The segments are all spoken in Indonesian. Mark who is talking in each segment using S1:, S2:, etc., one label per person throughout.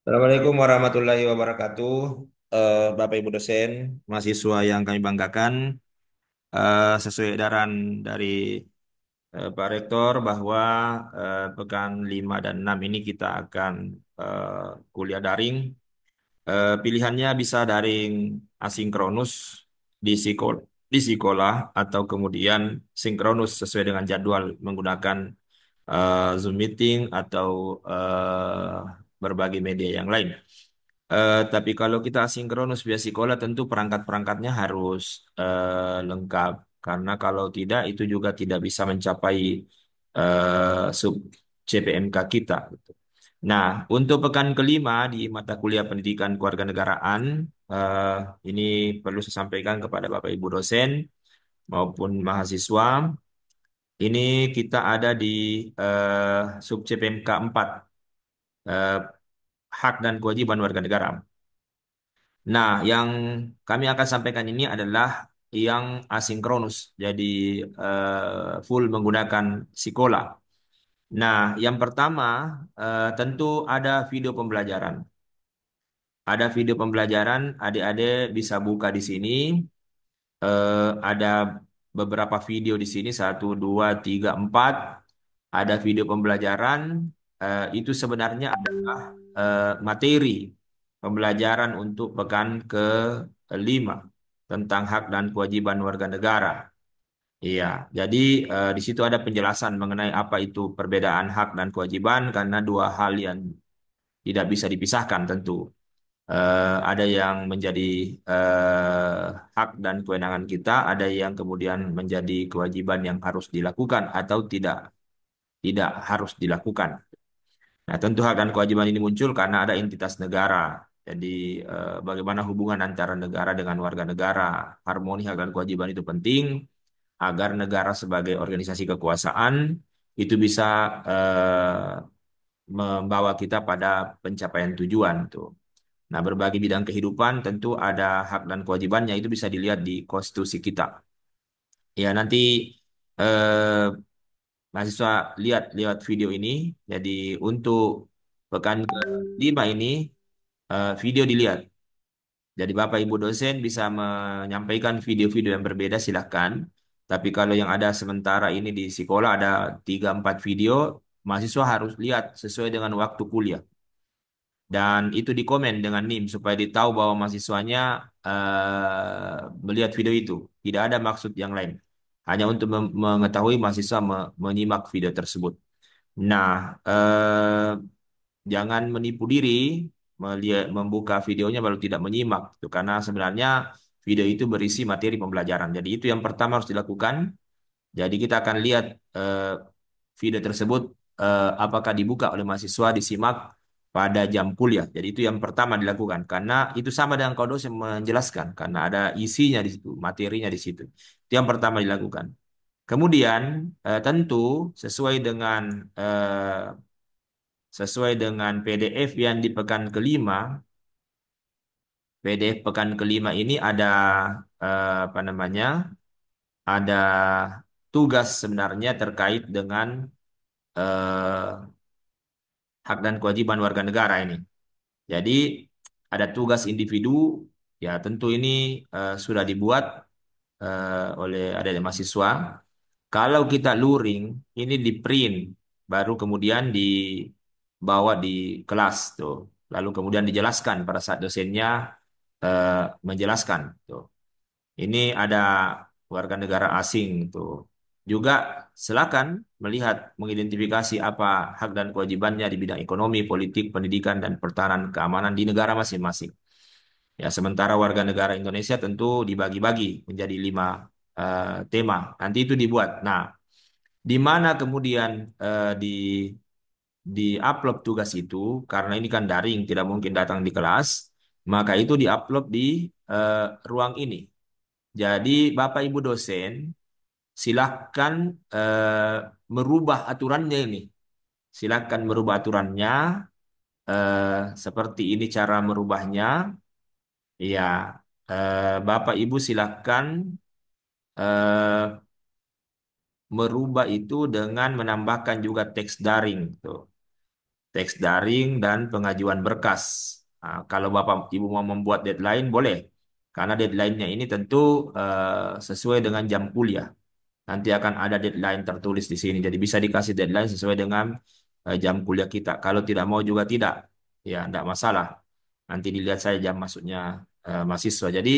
S1: Assalamualaikum warahmatullahi wabarakatuh. Bapak Ibu dosen, mahasiswa yang kami banggakan, sesuai edaran dari Pak Rektor bahwa pekan 5 dan 6 ini kita akan kuliah daring. Pilihannya bisa daring asinkronus di sekolah atau kemudian sinkronus sesuai dengan jadwal menggunakan Zoom meeting atau berbagai media yang lain. Tapi kalau kita asinkronus via sekolah tentu perangkat-perangkatnya harus lengkap karena kalau tidak itu juga tidak bisa mencapai sub CPMK kita. Nah, untuk pekan kelima di mata kuliah Pendidikan Kewarganegaraan, eh, ini perlu saya sampaikan kepada Bapak Ibu dosen maupun mahasiswa. Ini kita ada di sub CPMK 4, eh, hak dan kewajiban warga negara. Nah, yang kami akan sampaikan ini adalah yang asinkronus, jadi full menggunakan sekolah. Nah, yang pertama tentu ada video pembelajaran. Ada video pembelajaran, adik-adik bisa buka di sini. Ada beberapa video di sini, satu, dua, tiga, empat. Ada video pembelajaran. Itu sebenarnya adalah materi pembelajaran untuk pekan ke-5 tentang hak dan kewajiban warga negara. Iya, jadi di situ ada penjelasan mengenai apa itu perbedaan hak dan kewajiban karena dua hal yang tidak bisa dipisahkan tentu. Ada yang menjadi hak dan kewenangan kita, ada yang kemudian menjadi kewajiban yang harus dilakukan atau tidak harus dilakukan. Nah, tentu hak dan kewajiban ini muncul karena ada entitas negara. Jadi, bagaimana hubungan antara negara dengan warga negara, harmoni hak dan kewajiban itu penting agar negara sebagai organisasi kekuasaan itu bisa eh, membawa kita pada pencapaian tujuan tuh. Nah, berbagai bidang kehidupan tentu ada hak dan kewajibannya itu bisa dilihat di konstitusi kita. Ya, nanti eh, mahasiswa lihat lewat video ini. Jadi untuk pekan ke-5 ini video dilihat. Jadi Bapak Ibu dosen bisa menyampaikan video-video yang berbeda silahkan. Tapi kalau yang ada sementara ini di sekolah ada 3-4 video, mahasiswa harus lihat sesuai dengan waktu kuliah. Dan itu dikomen dengan NIM supaya ditahu bahwa mahasiswanya melihat video itu. Tidak ada maksud yang lain. Hanya untuk mengetahui mahasiswa menyimak video tersebut. Nah, jangan menipu diri melihat membuka videonya baru tidak menyimak. Itu karena sebenarnya video itu berisi materi pembelajaran. Jadi itu yang pertama harus dilakukan. Jadi kita akan lihat eh, video tersebut apakah dibuka oleh mahasiswa disimak pada jam kuliah. Jadi itu yang pertama dilakukan karena itu sama dengan kalau dosen menjelaskan karena ada isinya di situ, materinya di situ. Itu yang pertama dilakukan. Kemudian tentu sesuai dengan PDF yang di pekan kelima, PDF pekan kelima ini ada apa namanya? Ada tugas sebenarnya terkait dengan eh, hak dan kewajiban warga negara ini. Jadi ada tugas individu, ya tentu ini sudah dibuat oleh adik-adik mahasiswa. Kalau kita luring, ini di print, baru kemudian dibawa di kelas tuh. Lalu kemudian dijelaskan pada saat dosennya eh, menjelaskan tuh. Ini ada warga negara asing tuh. Juga silakan melihat mengidentifikasi apa hak dan kewajibannya di bidang ekonomi, politik, pendidikan, dan pertahanan keamanan di negara masing-masing. Ya, sementara warga negara Indonesia tentu dibagi-bagi menjadi 5 tema. Nanti itu dibuat. Nah, di mana kemudian di-upload tugas itu, karena ini kan daring, tidak mungkin datang di kelas, maka itu di-upload di ruang ini. Jadi Bapak Ibu dosen silahkan eh, merubah aturannya ini. Silahkan merubah aturannya. Seperti ini cara merubahnya. Ya, Bapak Ibu silahkan eh, merubah itu dengan menambahkan juga teks daring tuh. teks daring dan pengajuan berkas. Nah, kalau Bapak Ibu mau membuat deadline boleh, karena deadline-nya ini tentu sesuai dengan jam kuliah. Nanti akan ada deadline tertulis di sini, jadi bisa dikasih deadline sesuai dengan jam kuliah kita. Kalau tidak mau juga tidak, ya tidak masalah. Nanti dilihat saya jam masuknya mahasiswa. Jadi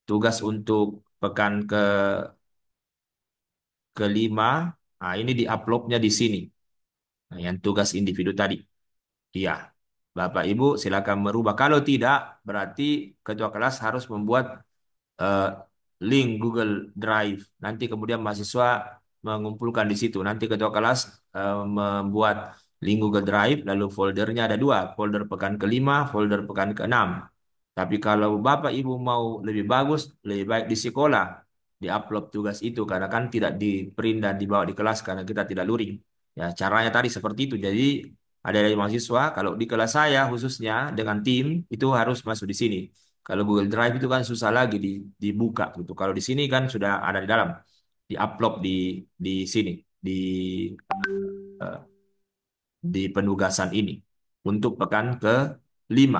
S1: tugas untuk pekan kelima, nah ini diuploadnya di sini. Nah, yang tugas individu tadi. Iya, Bapak Ibu silakan merubah. Kalau tidak, berarti ketua kelas harus membuat eh, link Google Drive. Nanti kemudian mahasiswa mengumpulkan di situ. Nanti ketua kelas membuat link Google Drive, lalu foldernya ada dua, folder pekan kelima, folder pekan keenam. Tapi kalau Bapak Ibu mau lebih bagus, lebih baik di sekolah diupload tugas itu karena kan tidak di print dan dibawa di kelas karena kita tidak luring. Ya, caranya tadi seperti itu. Jadi ada dari mahasiswa, kalau di kelas saya khususnya dengan tim itu harus masuk di sini. Kalau Google Drive itu kan susah lagi dibuka gitu. Kalau di sini kan sudah ada di dalam, diupload di sini di eh, di penugasan ini untuk pekan ke-5.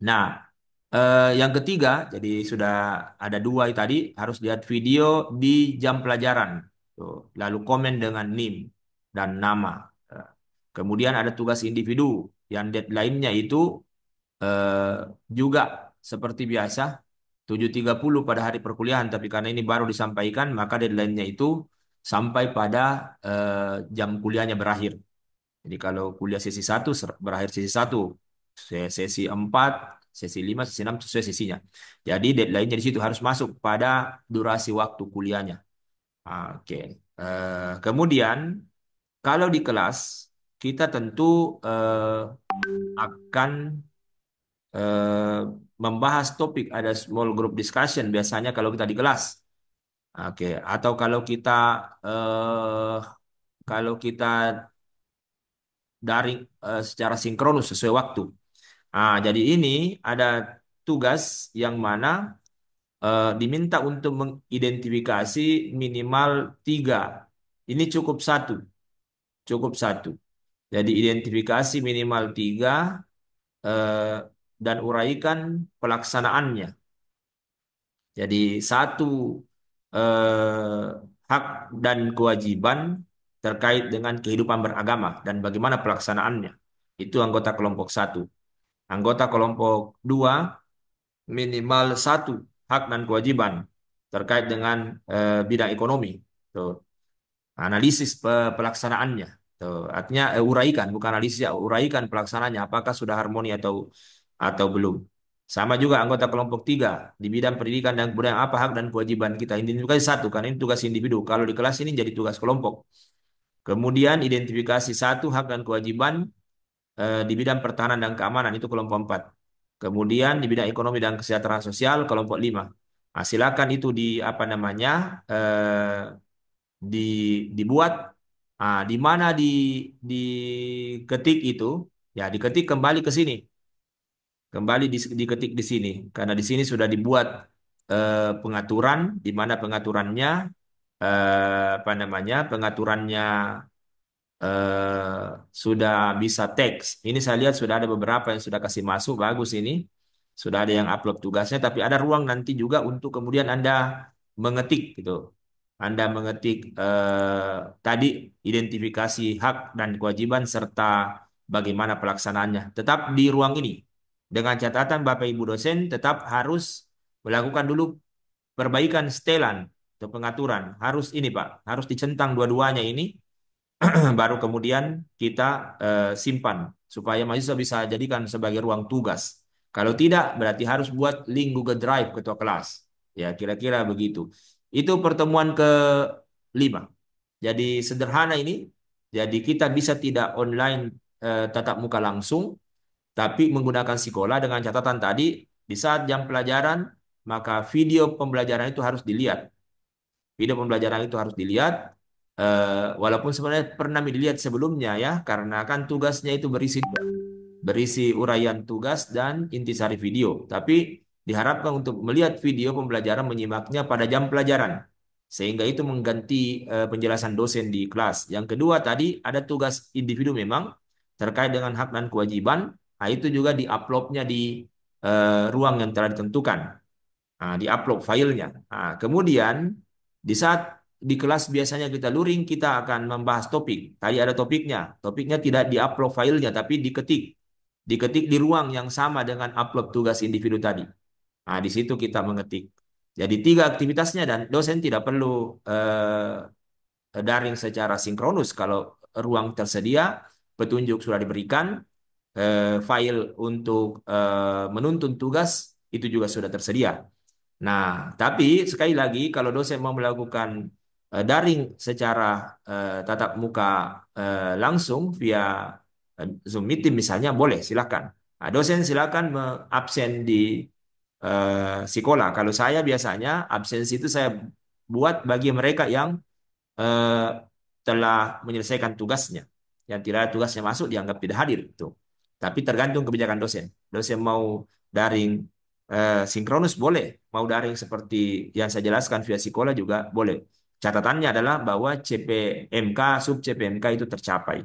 S1: Nah, yang ketiga, jadi sudah ada dua tadi, harus lihat video di jam pelajaran. Tuh, lalu komen dengan NIM dan nama. Eh, Kemudian ada tugas individu yang deadline-nya itu eh, juga seperti biasa 7.30 pada hari perkuliahan, tapi karena ini baru disampaikan, maka deadline-nya itu sampai pada jam kuliahnya berakhir. Jadi kalau kuliah sesi satu berakhir sesi satu, sesi 4, sesi 5, sesi 6 sesuai sesinya. Jadi deadline-nya di situ harus masuk pada durasi waktu kuliahnya. Oke. Kemudian kalau di kelas kita tentu akan eh, membahas topik, ada small group discussion biasanya kalau kita di kelas. Oke, atau kalau kita daring secara sinkronus sesuai waktu. Jadi ini ada tugas yang mana diminta untuk mengidentifikasi minimal tiga. Ini cukup satu. Jadi identifikasi minimal tiga eh, dan uraikan pelaksanaannya. Jadi satu eh, hak dan kewajiban terkait dengan kehidupan beragama dan bagaimana pelaksanaannya. Itu anggota kelompok satu. Anggota kelompok dua minimal satu hak dan kewajiban terkait dengan bidang ekonomi. Tuh. Analisis pelaksanaannya. Tuh. Artinya uraikan, bukan analisis ya, uraikan pelaksanaannya. Apakah sudah harmoni atau belum. Sama juga anggota kelompok tiga di bidang pendidikan dan kebudayaan apa hak dan kewajiban kita. Identifikasi satu, karena ini tugas individu. Kalau di kelas ini jadi tugas kelompok. Kemudian identifikasi satu hak dan kewajiban di bidang pertahanan dan keamanan itu kelompok 4. Kemudian di bidang ekonomi dan kesejahteraan sosial kelompok 5. Nah, silakan itu di apa namanya di dibuat di mana diketik itu ya diketik kembali ke sini. Kembali diketik di sini karena di sini sudah dibuat pengaturan di mana pengaturannya apa namanya pengaturannya sudah bisa teks. Ini saya lihat sudah ada beberapa yang sudah kasih masuk, bagus ini. Sudah ada yang upload tugasnya, tapi ada ruang nanti juga untuk kemudian Anda mengetik gitu. Anda mengetik tadi identifikasi hak dan kewajiban serta bagaimana pelaksanaannya. Tetap di ruang ini. Dengan catatan Bapak Ibu dosen tetap harus melakukan dulu perbaikan setelan atau pengaturan. Harus ini Pak, harus dicentang dua-duanya ini baru kemudian kita simpan supaya mahasiswa bisa jadikan sebagai ruang tugas. Kalau tidak, berarti harus buat link Google Drive ketua kelas. Ya, kira-kira begitu. Itu pertemuan ke-5. Jadi sederhana ini. Jadi kita bisa tidak online tatap muka langsung, tapi menggunakan Sikola dengan catatan tadi, di saat jam pelajaran, maka video pembelajaran itu harus dilihat. Video pembelajaran itu harus dilihat, walaupun sebenarnya pernah dilihat sebelumnya ya, karena kan tugasnya itu berisi uraian tugas dan intisari video. Tapi diharapkan untuk melihat video pembelajaran menyimaknya pada jam pelajaran, sehingga itu mengganti penjelasan dosen di kelas. Yang kedua tadi ada tugas individu memang, terkait dengan hak dan kewajiban, nah itu juga diuploadnya di ruang yang telah ditentukan. Nah, diupload filenya. Nah, kemudian di saat di kelas biasanya kita luring, kita akan membahas topik. Tadi ada topiknya. Topiknya tidak diupload filenya, tapi diketik. Diketik di ruang yang sama dengan upload tugas individu tadi. Nah, di situ kita mengetik. Jadi tiga aktivitasnya dan dosen tidak perlu daring secara sinkronus. Kalau ruang tersedia, petunjuk sudah diberikan, file untuk menuntun tugas itu juga sudah tersedia. Nah, tapi sekali lagi kalau dosen mau melakukan daring secara tatap muka langsung via Zoom meeting misalnya, boleh silakan. Nah, dosen silakan absen di sekolah. Kalau saya biasanya absensi itu saya buat bagi mereka yang eh, telah menyelesaikan tugasnya. Yang tidak ada tugasnya masuk dianggap tidak hadir itu. Tapi tergantung kebijakan dosen. Dosen mau daring sinkronus boleh, mau daring seperti yang saya jelaskan via sekolah juga boleh. Catatannya adalah bahwa CPMK, sub CPMK itu tercapai.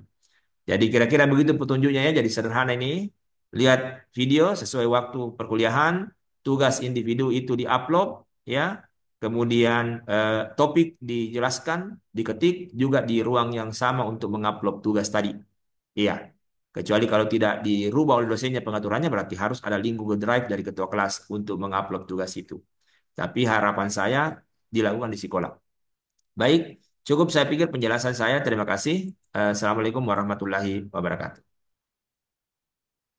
S1: Jadi kira-kira begitu petunjuknya ya. Jadi sederhana ini. Lihat video sesuai waktu perkuliahan, tugas individu itu diupload ya. Kemudian topik dijelaskan, diketik juga di ruang yang sama untuk mengupload tugas tadi. Iya. Kecuali kalau tidak dirubah oleh dosennya pengaturannya berarti harus ada link Google Drive dari ketua kelas untuk mengupload tugas itu. Tapi harapan saya dilakukan di sekolah. Baik, cukup saya pikir penjelasan saya. Terima kasih. Assalamualaikum warahmatullahi wabarakatuh.